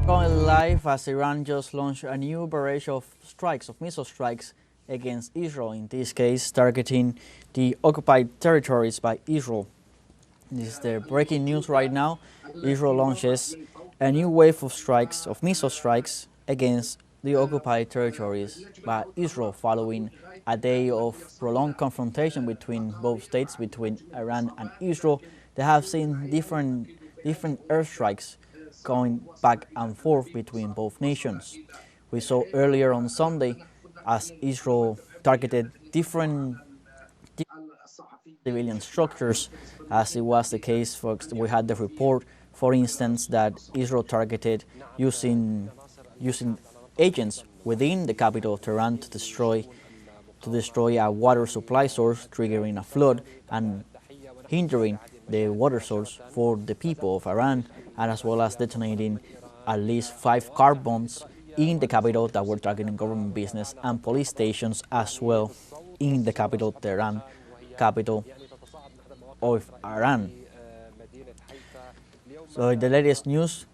Going live as Iran just launched a new barrage of strikes, of missile strikes against Israel, in this case targeting the occupied territories by Israel. This is the breaking news right now. Israel launches a new wave of strikes, of missile strikes against the occupied territories by Israel following a day of prolonged confrontation between both states, between Iran and Israel. They have seen different airstrikes going back and forth between both nations. We saw earlier on Sunday as Israel targeted different civilian structures, as it was the case. We had the report, for instance, that Israel targeted using agents within the capital of Tehran to destroy a water supply source, triggering a flood and hindering the water source for the people of Iran, and as well as detonating at least 5 car bombs in the capital that were targeting government business and police stations as well in the capital, Tehran, capital of Iran. So in the latest news,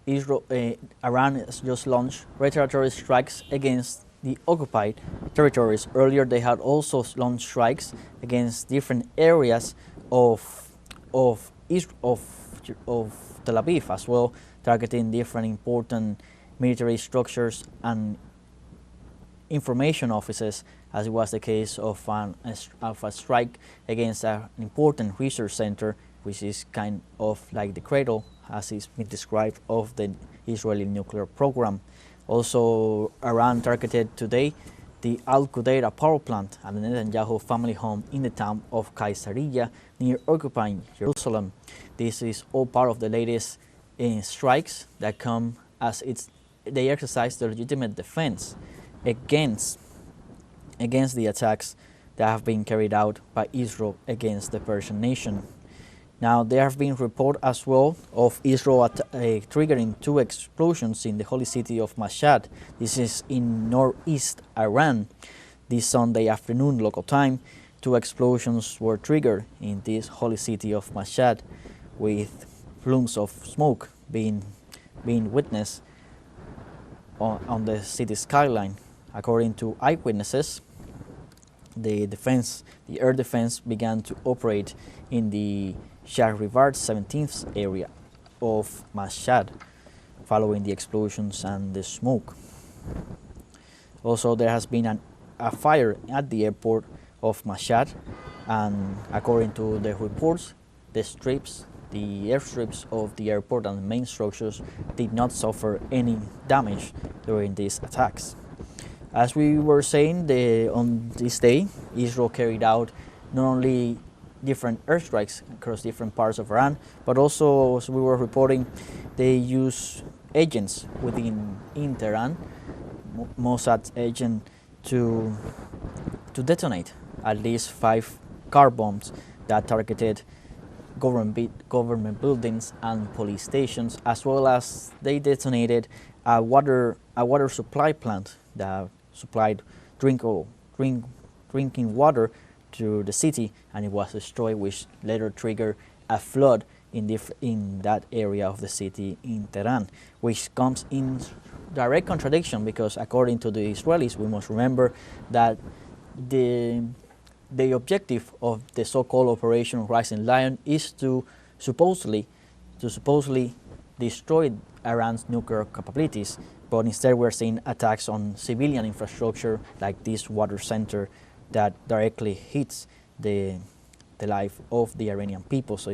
Iran has just launched retaliatory strikes against the occupied territories. Earlier, they had also launched strikes against different areas of Tel Aviv as well, targeting different important military structures and information offices, as it was the case of a strike against an important research center, which is kind of like the cradle, as it's been described, of the Israeli nuclear program. Also, Iran targeted today the Al Qudaira power plant and the Netanyahu family home in the town of Caesarea near occupying Jerusalem. This is all part of the latest strikes that come as they exercise their legitimate defense against the attacks that have been carried out by Israel against the Persian nation. Now, there have been reports as well of Israel triggering 2 explosions in the holy city of Mashhad. This is in northeast Iran. This Sunday afternoon, local time, 2 explosions were triggered in this holy city of Mashhad, with plumes of smoke being witnessed on the city skyline. According to eyewitnesses, the air defense began to operate in the Shahrivar 17th area of Mashhad following the explosions and the smoke. Also, there has been a fire at the airport of Mashhad, and according to the reports, the airstrips of the airport and the main structures did not suffer any damage during these attacks. As we were saying, on this day, Israel carried out not only different airstrikes across different parts of Iran, but also, as we were reporting, they use agents in Tehran, Mossad's agent, to detonate at least 5 car bombs that targeted government buildings and police stations, as well as they detonated a water supply plant that supplied drinking water to the city, and it was destroyed, which later triggered a flood in that area of the city in Tehran, which comes in direct contradiction because, according to the Israelis, we must remember that the objective of the so-called Operation Rising Lion is to supposedly destroy Iran's nuclear capabilities, but instead we're seeing attacks on civilian infrastructure like this water center that directly hits the life of the Iranian people. So